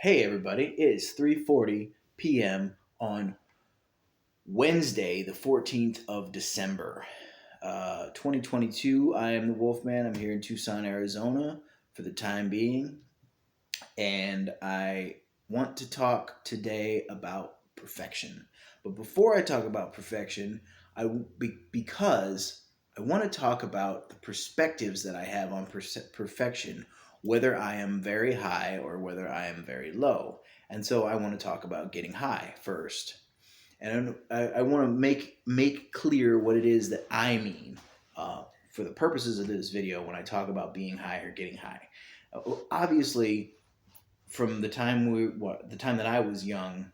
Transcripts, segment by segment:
Hey everybody, it is 3:40 p.m. on Wednesday, the 14th of December, 2022. I am the Wolfman. I'm here in Tucson, Arizona for the time being, and I want to talk today about perfection. But before I talk about perfection, because I want to talk about the perspectives that I have on perfection, whether I am very high or whether I am very low. And so I want to talk about getting high first, and I want to make clear what it is that I mean for the purposes of this video when I talk about being high or getting high. Obviously, from the time that I was young,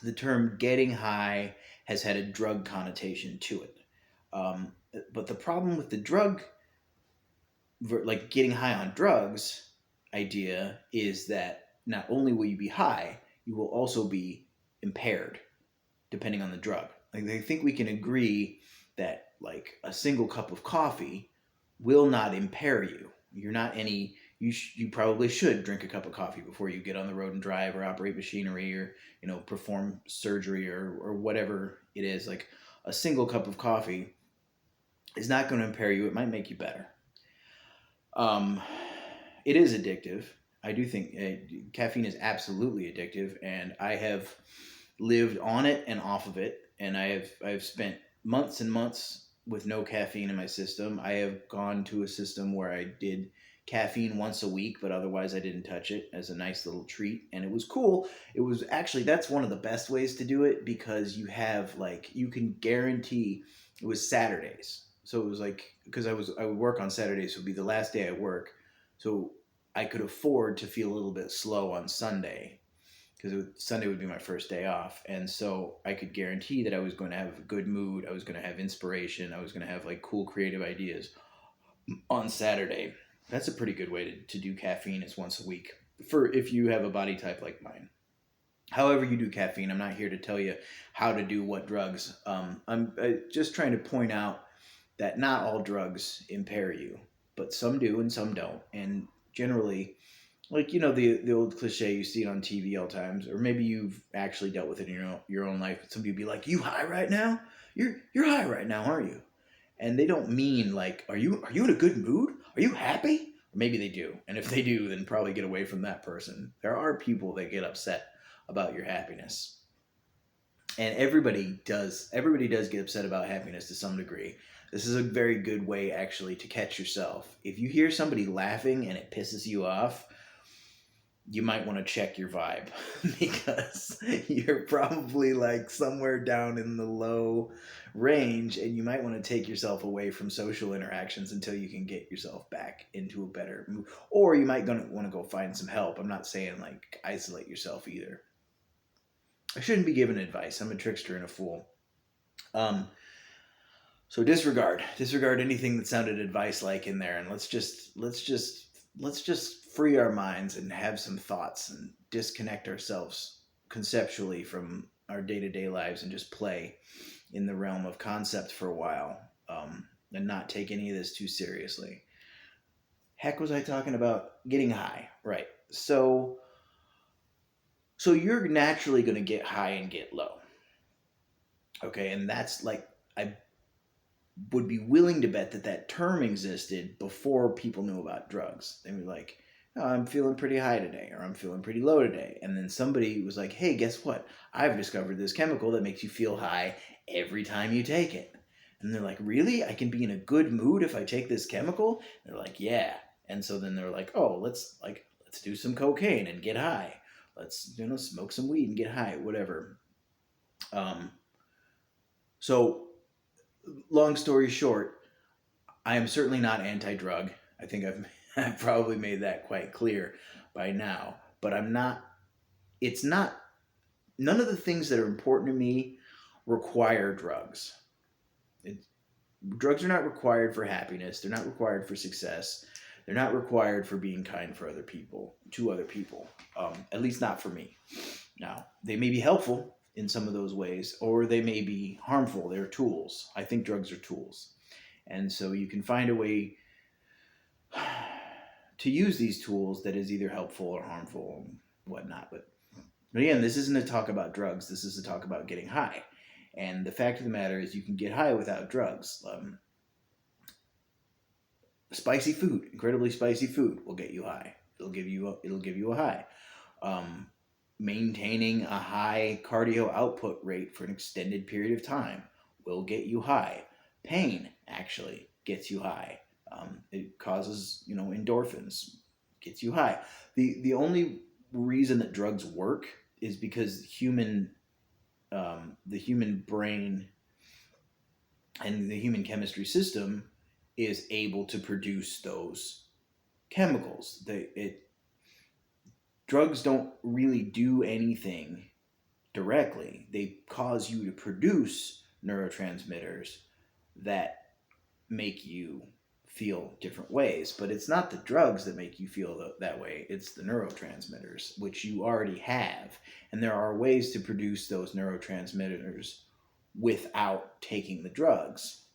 the term getting high has had a drug connotation to it. But the problem with the drug, like getting high on drugs, idea is that not only will you be high, you will also be impaired depending on the drug. Like I think we can agree that like a single cup of coffee will not impair you. You're not any you probably should drink a cup of coffee before you get on the road and drive or operate machinery or perform surgery or whatever it is. Like a single cup of coffee is not going to impair you. It might make you better. Um, it is addictive. I do think caffeine is absolutely addictive, and I have lived on it and off of it, and I've spent months and months with no caffeine in my system. I have gone to a system where I did caffeine once a week, but otherwise I didn't touch it as a nice little treat, and it was cool. It was actually that's one of the best ways to do it because you can guarantee it was Saturdays. So it was like because I would work on Saturdays, so it would be the last day I work. So I could afford to feel a little bit slow on Sunday because Sunday would be my first day off, and so I could guarantee that I was going to have a good mood. I was going to have inspiration. I was going to have like cool creative ideas on Saturday. That's a pretty good way to do caffeine is once a week for if you have a body type like mine. However you do caffeine, I'm not here to tell you how to do what drugs. I'm just trying to point out that not all drugs impair you, but some do and some don't. And generally, like the old cliche you see it on TV all times, or maybe you've actually dealt with it in your own life. But somebody would be like, "You high right now? You're high right now, aren't you?" And they don't mean like, "Are you in a good mood? Are you happy?" Or maybe they do, and if they do, then probably get away from that person. There are people that get upset about your happiness, and everybody does get upset about happiness to some degree. This is a very good way actually to catch yourself. If you hear somebody laughing and it pisses you off, you might want to check your vibe because you're probably like somewhere down in the low range, and you might want to take yourself away from social interactions until you can get yourself back into a better mood, or you might want to go find some help. I'm not saying like isolate yourself either. I shouldn't be giving advice. I'm a trickster and a fool. um so disregard anything that sounded advice like in there, and let's just free our minds and have some thoughts and disconnect ourselves conceptually from our day-to-day lives and just play in the realm of concept for a while, and not take any of this too seriously. Heck was I talking about? Getting high, right? So you're naturally going to get high and get low, okay? And that's like I would be willing to bet that that term existed before people knew about drugs. They were like, oh, I'm feeling pretty high today, or I'm feeling pretty low today. And then somebody was like, hey, guess what? I've discovered this chemical that makes you feel high every time you take it. And they're like, really? I can be in a good mood if I take this chemical? And they're like, yeah. And so then they're like, oh, let's do some cocaine and get high. Let's smoke some weed and get high, whatever. Um, so long story short, I am certainly not anti-drug. I think I've probably made that quite clear by now. But I'm not. It's not. None of the things that are important to me require drugs. It, Drugs are not required for happiness. They're not required for success. They're not required for being kind for other people, to other people. At least not for me. Now, they may be helpful in some of those ways, or they may be harmful. They're tools. I think drugs are tools. And so you can find a way to use these tools that is either helpful or harmful. whatnot. But again, this isn't a talk about drugs. This is a talk about getting high. And the fact of the matter is, you can get high without drugs. Spicy food, incredibly spicy food, will get you high. It'll give you a high. Um, Maintaining a high cardio output rate for an extended period of time will get you high. Pain actually gets you high. It causes endorphins, gets you high. The only reason that drugs work is because the human brain and the human chemistry system is able to produce those chemicals. Drugs don't really do anything directly. They cause you to produce neurotransmitters that make you feel different ways, but it's not the drugs that make you feel that way. It's the neurotransmitters, which you already have, and there are ways to produce those neurotransmitters without taking the drugs.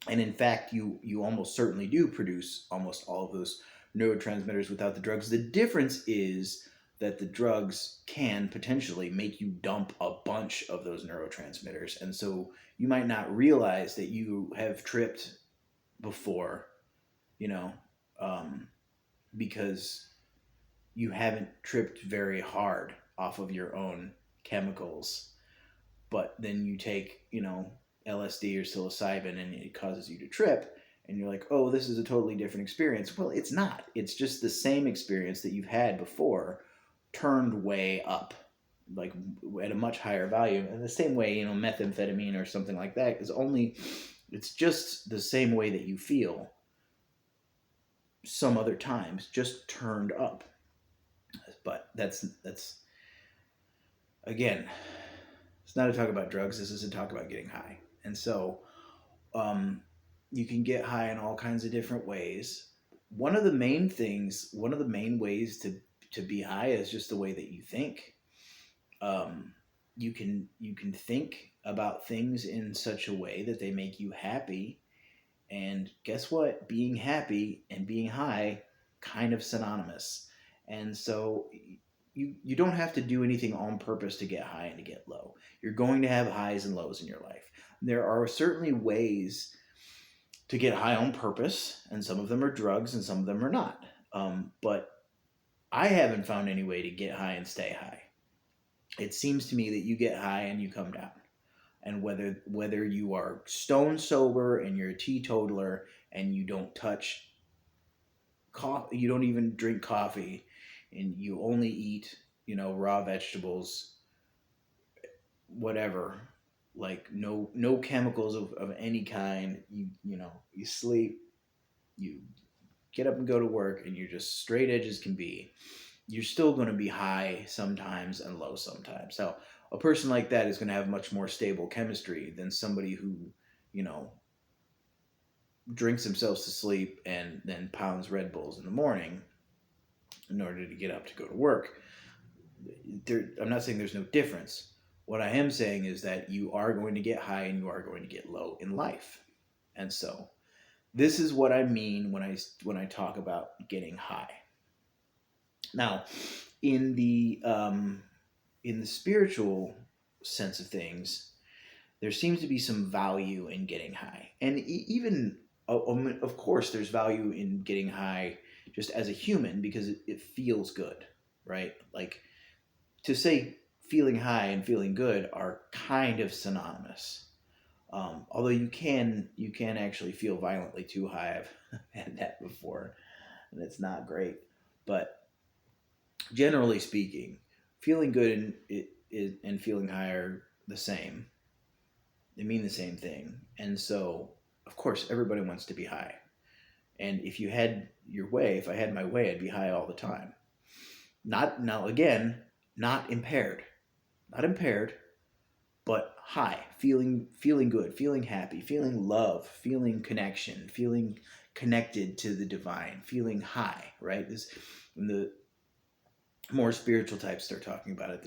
And in fact, you almost certainly do produce almost all of those neurotransmitters without the drugs. The difference is that the drugs can potentially make you dump a bunch of those neurotransmitters, and so you might not realize that you have tripped before, you know, um, because you haven't tripped very hard off of your own chemicals, but then you take, LSD or psilocybin and it causes you to trip, and you're like, oh, this is a totally different experience. Well, it's not. It's just the same experience that you've had before, turned way up, like at a much higher value. In the same way, methamphetamine or something like that it's just the same way that you feel some other times, just turned up. But that's again, it's not a talk about drugs. This is a talk about getting high. And so um, you can get high in all kinds of different ways. One of the main ways to be high is just the way that you think. You can think about things in such a way that they make you happy, and guess what? Being happy and being high, kind of synonymous. And so you don't have to do anything on purpose to get high and to get low. You're going to have highs and lows in your life. There are certainly ways to get high on purpose, and some of them are drugs and some of them are not. But I haven't found any way to get high and stay high. It seems to me that you get high and you come down. And whether you are stone sober and you're a teetotaler and you don't touch coffee, you don't even drink coffee, and you only eat raw vegetables, whatever, like no chemicals of any kind. You sleep, you get up and go to work, and you're just straight edge as can be. You're still going to be high sometimes and low sometimes. So a person like that is going to have much more stable chemistry than somebody who, drinks themselves to sleep and then pounds Red Bulls in the morning in order to get up to go to work. I'm not saying there's no difference. What I am saying is that you are going to get high and you are going to get low in life. And so this is what I mean when I talk about getting high. Now, in the spiritual sense of things, there seems to be some value in getting high, and even of course, there's value in getting high just as a human because it feels good, right? Like, to say feeling high and feeling good are kind of synonymous. Although you can actually feel violently too high. I've had that before, and it's not great. But generally speaking, feeling good and feeling high are the same. They mean the same thing. And so, of course, everybody wants to be high. And if you had your way, if I had my way, I'd be high all the time. Not now again, not impaired. Not impaired, but high, feeling good, feeling happy, feeling love, feeling connection, feeling connected to the divine, feeling high, right? When the more spiritual types start talking about it,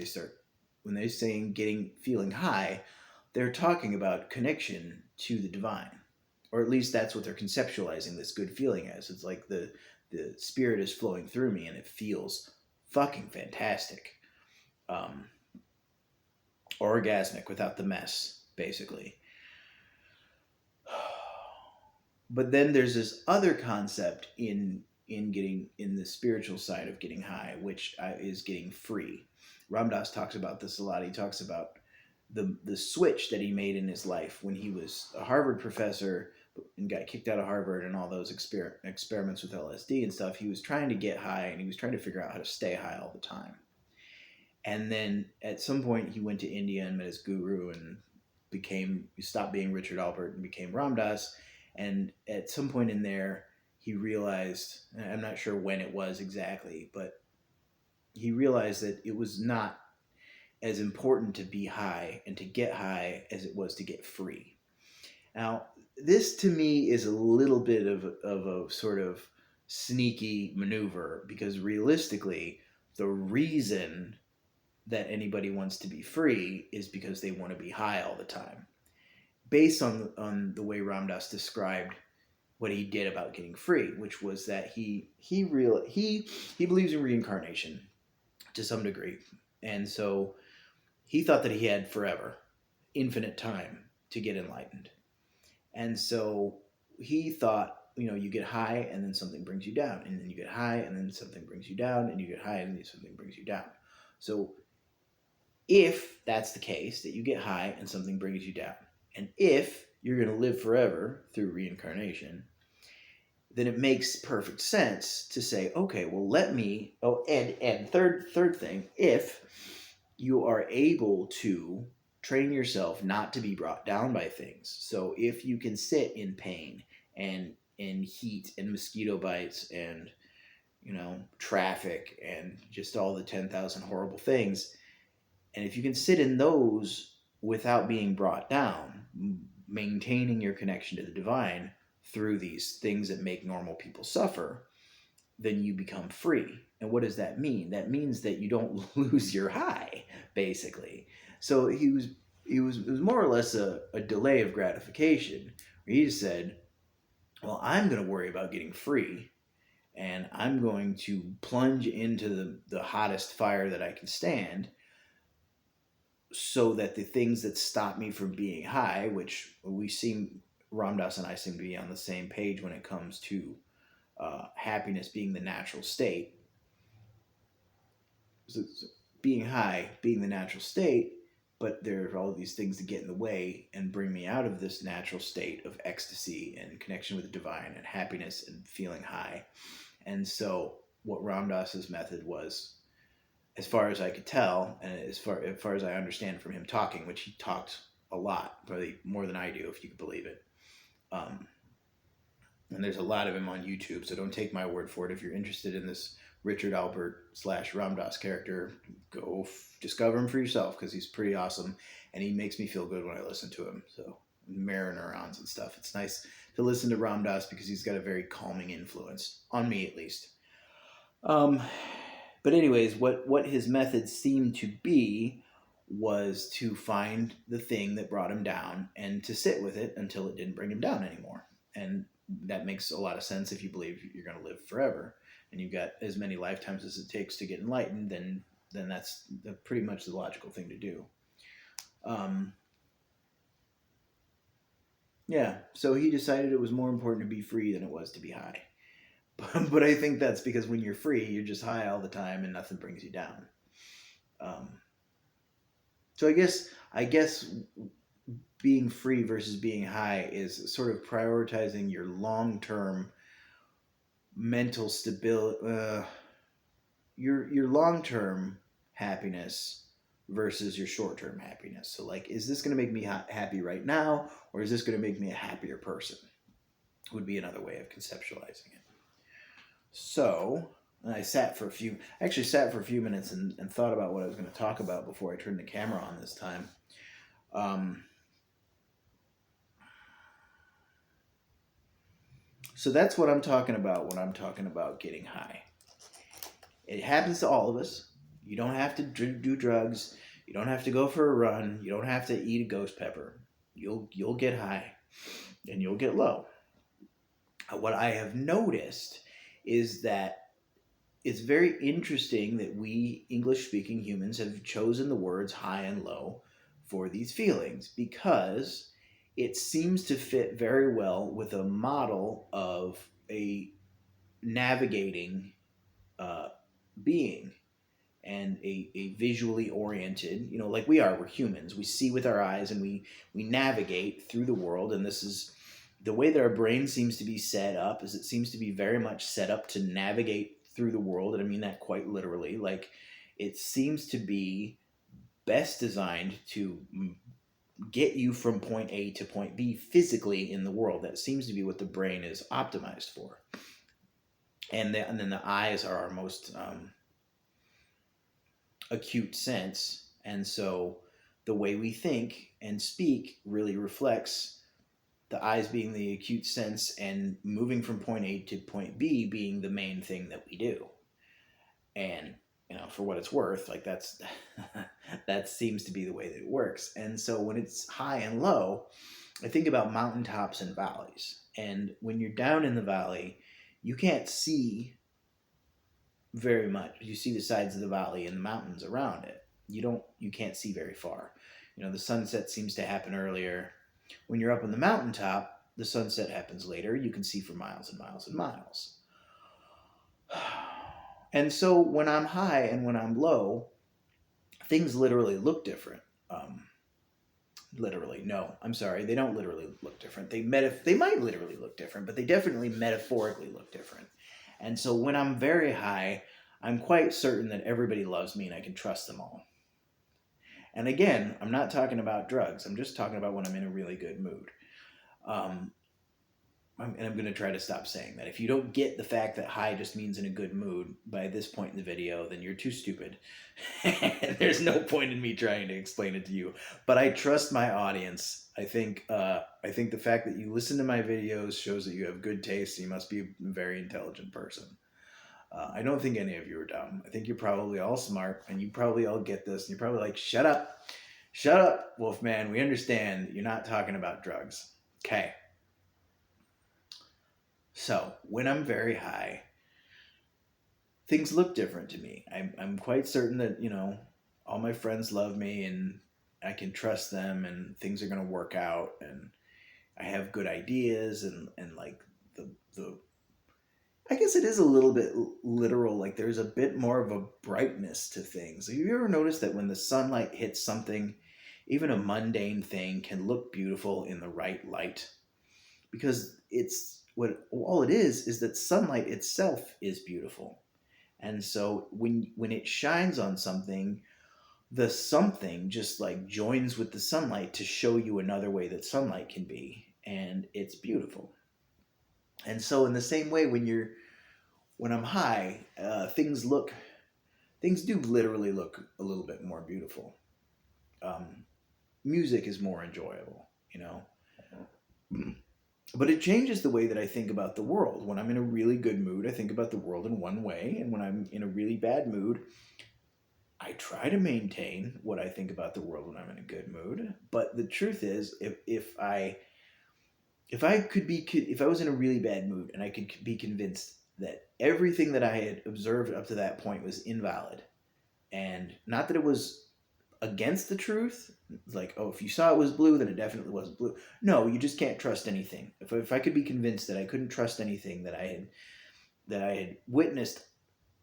when they're saying feeling high, they're talking about connection to the divine, or at least that's what they're conceptualizing this good feeling as. It's like the spirit is flowing through me and it feels fucking fantastic. Um, Orgasmic without the mess, basically. But then there's this other concept in getting in the spiritual side of getting high, which is getting free. Ram Dass talks about this a lot. He talks about the switch that he made in his life when he was a Harvard professor and got kicked out of Harvard and all those experiments with LSD and stuff. He was trying to get high and he was trying to figure out how to stay high all the time. And then at some point he went to India and met his guru and he stopped being Richard Alpert and became Ram Dass. And at some point in there, he realized, I'm not sure when it was exactly, but he realized that it was not as important to be high and to get high as it was to get free. Now, this to me is a little bit of a sort of sneaky maneuver, because realistically, the reason that anybody wants to be free is because they want to be high all the time. Based on the way Ram Dass described what he did about getting free, which was that he believes in reincarnation to some degree, and so he thought that he had forever, infinite time to get enlightened, and so he thought, you get high and then something brings you down, and then you get high and then something brings you down, and you get high and then something brings you down. So if that's the case, that you get high and something brings you down, and if you're going to live forever through reincarnation, then it makes perfect sense to say, okay, well, and third thing, if you are able to train yourself not to be brought down by things. So if you can sit in pain and in heat and mosquito bites and, traffic and just all the 10,000 horrible things, and if you can sit in those without being brought down, maintaining your connection to the divine through these things that make normal people suffer, then you become free. And what does that mean? That means that you don't lose your high, basically. So it was more or less a delay of gratification, where he just said, well, I'm going to worry about getting free, and I'm going to plunge into the hottest fire that I can stand, so that the things that stop me from being high, which Ram Dass and I seem to be on the same page when it comes to happiness being the natural state. So being high being the natural state, but there are all of these things that get in the way and bring me out of this natural state of ecstasy and connection with the divine and happiness and feeling high. And so what Ram Dass's method was, as far as I could tell, and as far as I understand from him talking, which he talked a lot, probably more than I do, if you could believe it. And there's a lot of him on YouTube, so don't take my word for it. If you're interested in this Richard Alpert / Ram Dass character, go discover him for yourself, because he's pretty awesome, and he makes me feel good when I listen to him. So mirror neurons and stuff. It's nice to listen to Ram Dass because he's got a very calming influence on me, at least. But anyways, what his method seemed to be was to find the thing that brought him down and to sit with it until it didn't bring him down anymore. And that makes a lot of sense if you believe you're going to live forever and you've got as many lifetimes as it takes to get enlightened. Then that's pretty much the logical thing to do. Yeah, so he decided it was more important to be free than it was to be high. But I think that's because when you're free, you're just high all the time and nothing brings you down. So I guess being free versus being high is sort of prioritizing your long-term mental stability, your long-term happiness versus your short-term happiness. So like, is this going to make me happy right now, or is this going to make me a happier person? Would be another way of conceptualizing it. So I sat for a few minutes and thought about what I was going to talk about before I turned the camera on this time. So that's what I'm talking about when I'm talking about getting high. It happens to all of us. You don't have to do drugs. You don't have to go for a run. You don't have to eat a ghost pepper. You'll get high and you'll get low. What I have noticed is that it's very interesting that we English speaking humans have chosen the words high and low for these feelings because it seems to fit very well with a model of a navigating uh, being and a visually oriented, like we're humans. We see with our eyes and we navigate through the world. And this is the way that our brain seems to be set up, is it seems to be very much set up to navigate through the world. And I mean that quite literally. Like, it seems to be best designed to get you from point A to point B physically in the world. That seems to be what the brain is optimized for. And then the eyes are our most acute sense. And so the way we think and speak really reflects the eyes being the acute sense and moving from point A to point B being the main thing that we do. And for what it's worth, like that's that seems to be the way that it works. And so when it's high and low, I think about mountaintops and valleys. And when you're down in the valley, you can't see very much. You see the sides of the valley and the mountains around it. You can't see very far. The sunset seems to happen earlier. When you're up on the mountaintop, the sunset happens later. You can see for miles and miles and miles. And so when I'm high and when I'm low, things literally look different. Literally, no, I'm sorry, they don't literally look different. They might literally look different, but they definitely metaphorically look different. And so when I'm very high, I'm quite certain that everybody loves me and I can trust them all. And again, I'm not talking about drugs. I'm just talking about when I'm in a really good mood. And I'm going to try to stop saying that. If you don't get the fact that high just means in a good mood by this point in the video, then you're too stupid. And there's no point in me trying to explain it to you. But I trust my audience. I think the fact that you listen to my videos shows that you have good taste. You must be a very intelligent person. I don't think any of you are dumb. I think you're probably all smart, and you probably all get this. And you're probably like, shut up, Wolfman. We understand you're not talking about drugs. Okay. So when I'm very high, things look different to me. I'm quite certain that, all my friends love me and I can trust them and things are going to work out and I have good ideas and like the I guess it is a little bit literal. Like, there's a bit more of a brightness to things. Have you ever noticed that when the sunlight hits something, even a mundane thing can look beautiful in the right light? Because all it is that sunlight itself is beautiful. And so when it shines on something, the something just like joins with the sunlight to show you another way that sunlight can be, and it's beautiful. And so in the same way, when I'm high, things do literally look a little bit more beautiful. Music is more enjoyable, But it changes the way that I think about the world. When I'm in a really good mood, I think about the world in one way. And when I'm in a really bad mood, I try to maintain what I think about the world when I'm in a good mood. But the truth is, if I was in a really bad mood and I could be convinced that everything that I had observed up to that point was invalid, and not that it was against the truth, like, oh, if you saw it was blue, then it definitely wasn't blue. No, you just can't trust anything. If I could be convinced that I couldn't trust anything that I had witnessed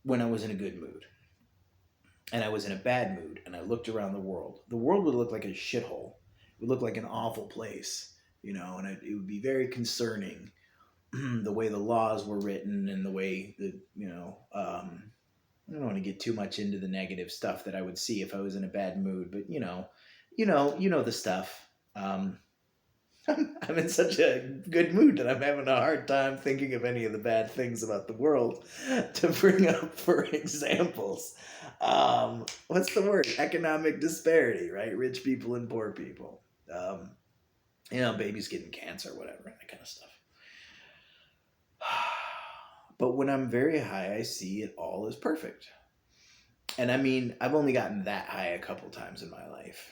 when I was in a good mood, and I was in a bad mood, and I looked around the world would look like a shithole. It would look like an awful place, and it would be very concerning, the way the laws were written and the way that, I don't want to get too much into the negative stuff that I would see if I was in a bad mood, but you know the stuff. I'm in such a good mood that I'm having a hard time thinking of any of the bad things about the world to bring up for examples. What's the word? Economic disparity, right? Rich people and poor people. Babies getting cancer, whatever, that kind of stuff. But when I'm very high, I see it all as perfect. And I mean, I've only gotten that high a couple times in my life.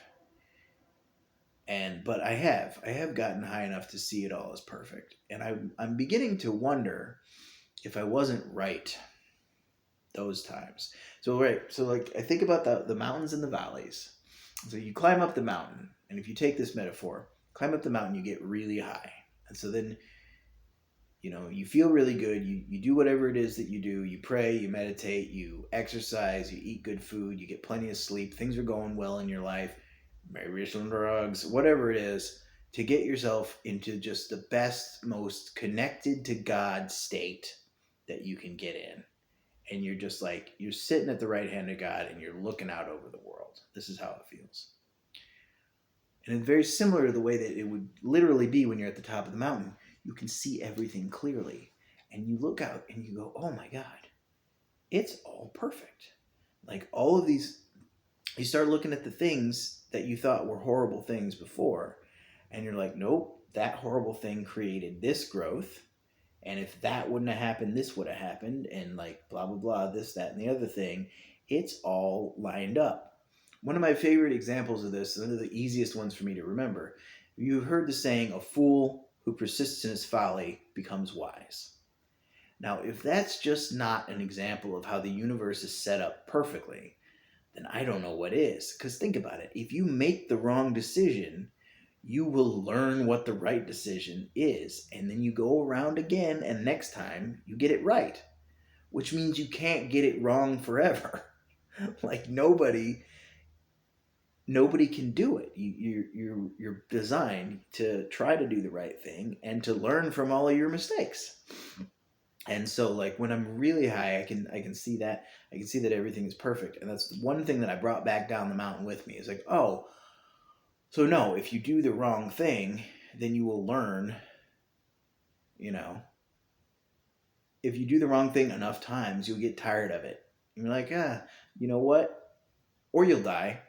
But I have gotten high enough to see it all as perfect. And I'm beginning to wonder if I wasn't right. those times. So right, so like I think about the mountains and the valleys. So you climb up the mountain, and if you take this metaphor, climb up the mountain, you get really high, and so then you feel really good. You do whatever it is that you do. You pray, you meditate, you exercise, you eat good food, you get plenty of sleep. Things are going well in your life. Maybe some drugs, whatever it is, to get yourself into just the best, most connected to God state that you can get in. And you're just like, you're sitting at the right hand of God and you're looking out over the world. This is how it feels. And it's very similar to the way that it would literally be when you're at the top of the mountain. You can see everything clearly. And you look out and you go, oh my God, it's all perfect. Like all of these, you start looking at the things that you thought were horrible things before. And you're like, nope, that horrible thing created this growth. And if that wouldn't have happened, this would have happened. And like blah, blah, blah, this, that, and the other thing. It's all lined up. One of my favorite examples of this, one of the easiest ones for me to remember, you've heard the saying, a fool who persists in his folly becomes wise. Now, if that's just not an example of how the universe is set up perfectly, then I don't know what is. Because think about it. If you make the wrong decision, you will learn what the right decision is. And then you go around again, and next time you get it right, which means you can't get it wrong forever. Like nobody can do it. You're designed to try to do the right thing and to learn from all of your mistakes. And so like when I'm really high, I can see that. I can see that everything is perfect. And that's one thing that I brought back down the mountain with me. Is like, oh, so no, if you do the wrong thing, then you will learn, if you do the wrong thing enough times, you'll get tired of it. And you're like, you know what? Or you'll die.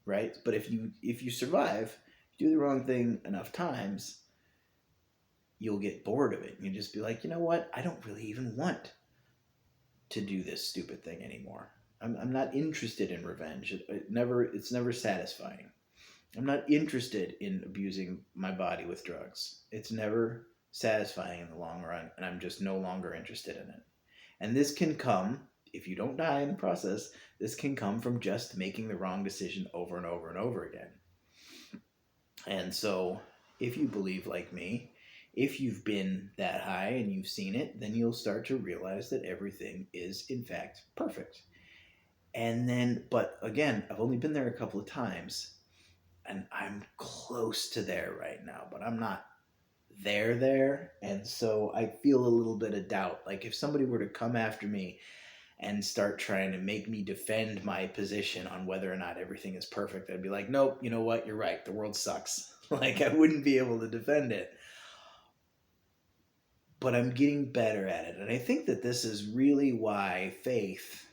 Right? But if you survive, do the wrong thing enough times, you'll get bored of it. And you just be like, you know what? I don't really even want to do this stupid thing anymore. I'm not interested in revenge. It's never satisfying. I'm not interested in abusing my body with drugs. It's never satisfying in the long run, and I'm just no longer interested in it. And this can come, if you don't die in the process, this can come from just making the wrong decision over and over and over again. And so, if you believe like me, if you've been that high and you've seen it, then you'll start to realize that everything is, in fact, perfect. And then, but again, I've only been there a couple of times, and I'm close to there right now, but I'm not there. And so I feel a little bit of doubt. Like if somebody were to come after me and start trying to make me defend my position on whether or not everything is perfect, I'd be like, nope, you know what? You're right. The world sucks. Like I wouldn't be able to defend it. But I'm getting better at it. And I think that this is really why faith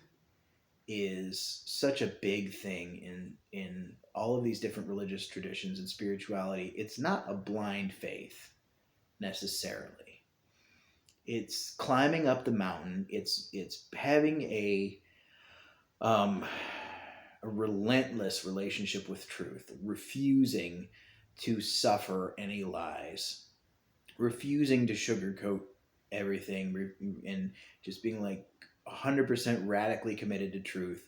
is such a big thing in all of these different religious traditions and spirituality. It's not a blind faith necessarily. It's climbing up the mountain. It's having a relentless relationship with truth, refusing to suffer any lies, refusing to sugarcoat everything, and just being like 100% radically committed to truth,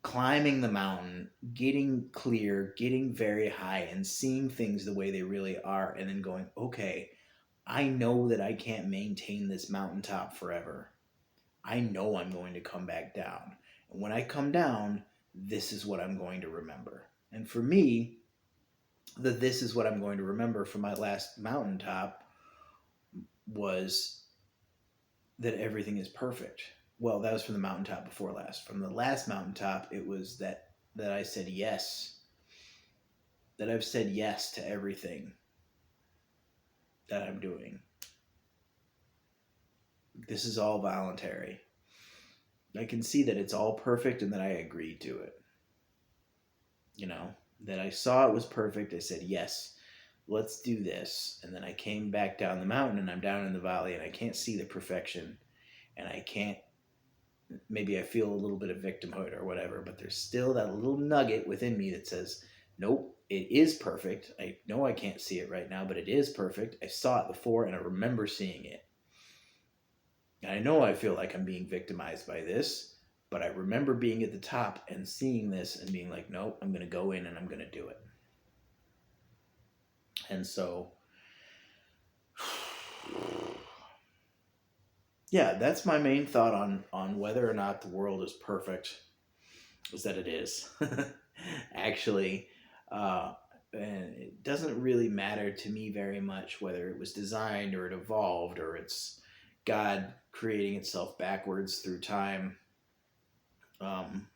climbing the mountain, getting clear, getting very high, and seeing things the way they really are, and then going, okay, I know that I can't maintain this mountaintop forever. I know I'm going to come back down. And when I come down, this is what I'm going to remember. And for me, this is what I'm going to remember from my last mountaintop was that everything is perfect. Well, that was from the mountaintop before last. From the last mountaintop, it was that I said yes. That I've said yes to everything that I'm doing. This is all voluntary. I can see that it's all perfect and that I agreed to it. That I saw it was perfect. I said, yes, let's do this. And then I came back down the mountain and I'm down in the valley and I can't see the perfection. And I can't, maybe I feel a little bit of victimhood or whatever, but there's still that little nugget within me that says, nope, it is perfect. I know I can't see it right now, but it is perfect. I saw it before and I remember seeing it. And I know I feel like I'm being victimized by this, but I remember being at the top and seeing this and being like, nope, I'm going to go in and I'm going to do it. And so, yeah, that's my main thought on whether or not the world is perfect, is that it is. Actually, uh, and it doesn't really matter to me very much whether it was designed or it evolved or it's God creating itself backwards through time. Um,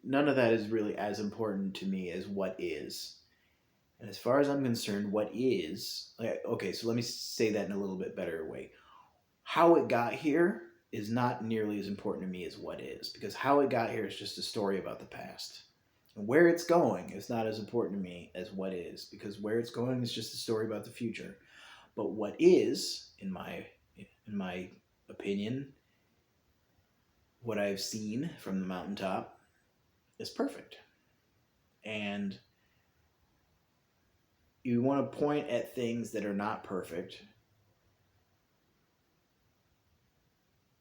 None of that is really as important to me as what is. And as far as I'm concerned, what is, like, okay, so let me say that in a little bit better way. How it got here is not nearly as important to me as what is, because how it got here is just a story about the past. And where it's going is not as important to me as what is, because where it's going is just a story about the future. But what is, in my opinion, what I've seen from the mountaintop is perfect. And you want to point at things that are not perfect,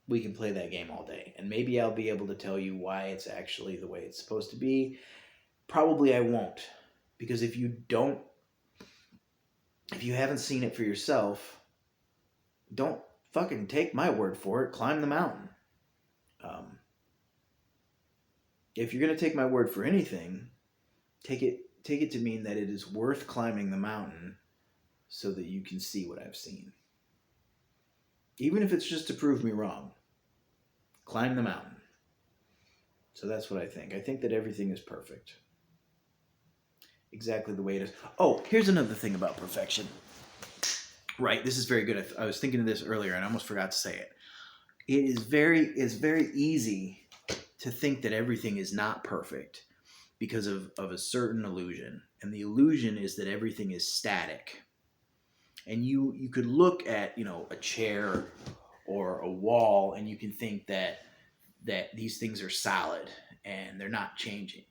we can play that game all day. And maybe I'll be able to tell you why it's actually the way it's supposed to be. Probably I won't. Because if you haven't seen it for yourself, don't fucking take my word for it. Climb the mountain. Um, if you're going to take my word for anything, take it to mean that it is worth climbing the mountain so that you can see what I've seen. Even if it's just to prove me wrong, climb the mountain. So that's what I think. I think that everything is perfect. Exactly the way it is. Oh, here's another thing about perfection. Right, this is very good. I was thinking of this earlier and I almost forgot to say it. It's very easy to think that everything is not perfect because of a certain illusion. And the illusion is that everything is static. And you could look at, a chair or a wall and you can think that these things are solid and they're not changing.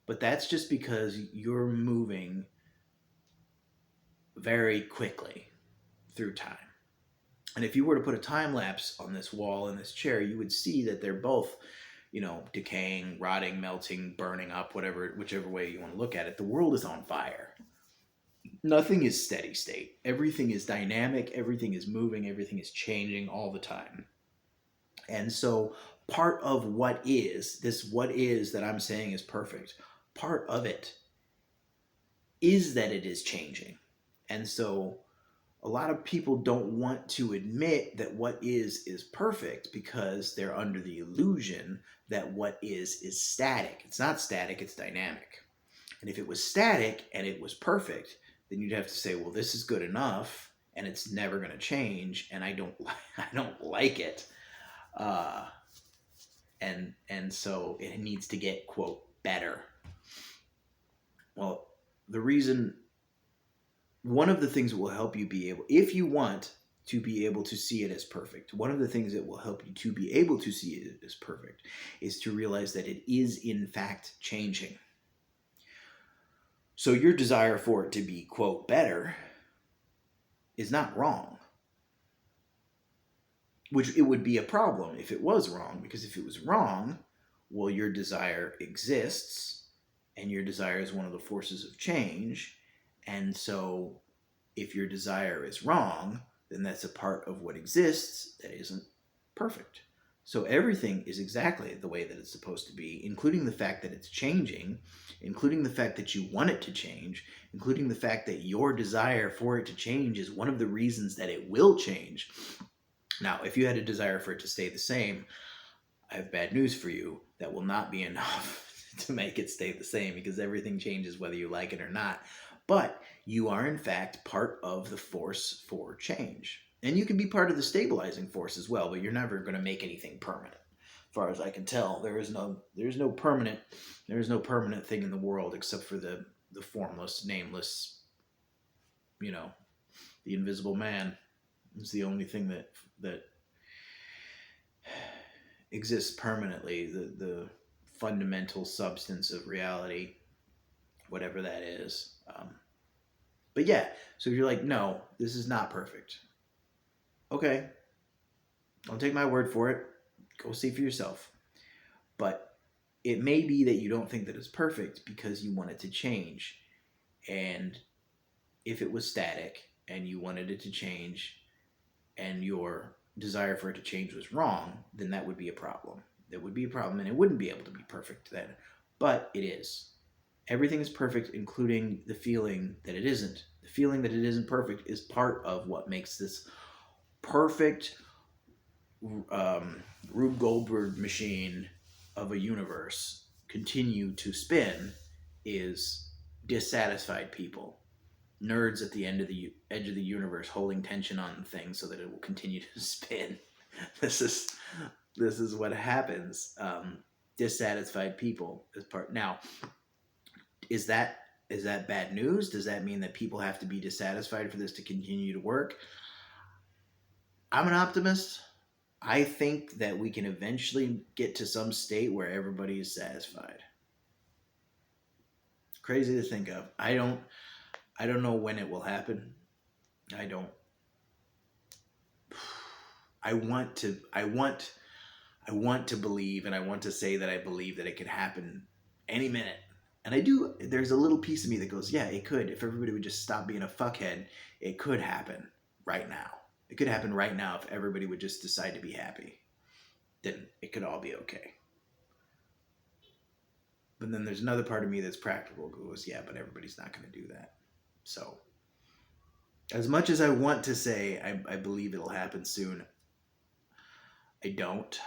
But that's just because you're moving very quickly through time. And if you were to put a time lapse on this wall and this chair, you would see that they're both, decaying, rotting, melting, burning up, whichever way you want to look at it. The world is on fire. Nothing is steady state. Everything is dynamic, everything is moving, everything is changing all the time. And so part of what is that I'm saying is perfect, part of it is that it is changing. And so a lot of people don't want to admit that what is perfect because they're under the illusion that what is static. It's not static, it's dynamic. And if it was static and it was perfect, then you'd have to say, well, this is good enough and it's never going to change and I don't I don't like it. Uh, and so it needs to get, quote, better. Well, the reason one of the things that will help you be able, if you want to be able to see it as perfect, one of the things that will help you to be able to see it as perfect is to realize that it is in fact changing. So your desire for it to be, quote, better is not wrong. Which it would be a problem if it was wrong, because if it was wrong, well, your desire exists, and your desire is one of the forces of change. And so if your desire is wrong, then that's a part of what exists that isn't perfect. So everything is exactly the way that it's supposed to be, including the fact that it's changing, including the fact that you want it to change, including the fact that your desire for it to change is one of the reasons that it will change. Now, if you had a desire for it to stay the same, I have bad news for you. That will not be enough to make it stay the same, because everything changes whether you like it or not. But you are, in fact, part of the force for change. And you can be part of the stabilizing force as well, but you're never going to make anything permanent. As far as I can tell, there is no permanent thing in the world except for the formless, nameless, the invisible man. It's the only thing that exists permanently, the fundamental substance of reality, whatever that is. But yeah, so if you're like, no, this is not perfect. Okay, don't take my word for it. Go see for yourself. But it may be that you don't think that it's perfect because you want it to change. And if it was static and you wanted it to change and your desire for it to change was wrong, then that would be a problem. That would be a problem and it wouldn't be able to be perfect then. But it is. Everything is perfect, including the feeling that it isn't. The feeling that it isn't perfect is part of what makes this perfect Rube Goldberg machine of a universe continue to spin is dissatisfied people, nerds at the end of the edge of the universe holding tension on things so that it will continue to spin. This is what happens. Dissatisfied people is part. Now, is that bad news? Does that mean that people have to be dissatisfied for this to continue to work? I'm an optimist. I think that we can eventually get to some state where everybody is satisfied. Crazy to think of. I don't know when it will happen. I don't I want to believe, and I want to say that I believe that it could happen any minute. And I do. There's a little piece of me that goes, yeah, it could. If everybody would just stop being a fuckhead, it could happen right now. It could happen right now if everybody would just decide to be happy. Then it could all be okay. But then there's another part of me that's practical, goes, yeah, but everybody's not going to do that. So, as much as I want to say I believe it'll happen soon, I don't.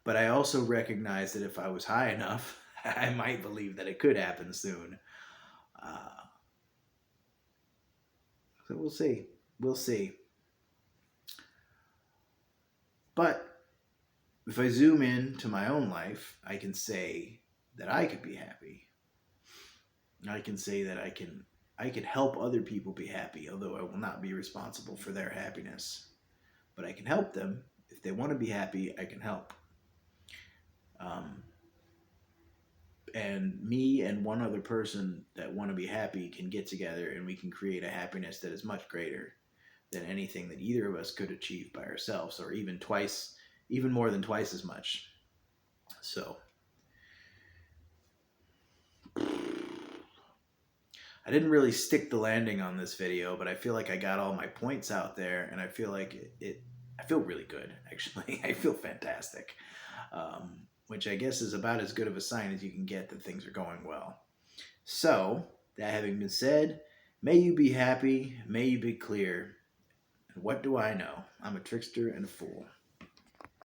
But I also recognize that if I was high enough, I might believe that it could happen soon. Uh, so we'll see. We'll see. But if I zoom in to my own life, I can say that I could be happy. I can say that I can help other people be happy, although I will not be responsible for their happiness. But I can help them. If they want to be happy, I can help. Um, and me and one other person that want to be happy can get together and we can create a happiness that is much greater than anything that either of us could achieve by ourselves, or even more than twice as much. So I didn't really stick the landing on this video, but I feel like I got all my points out there, and I feel like I feel really good, actually. I feel fantastic, which I guess is about as good of a sign as you can get that things are going well. So, that having been said, may you be happy, may you be clear. And what do I know? I'm a trickster and a fool.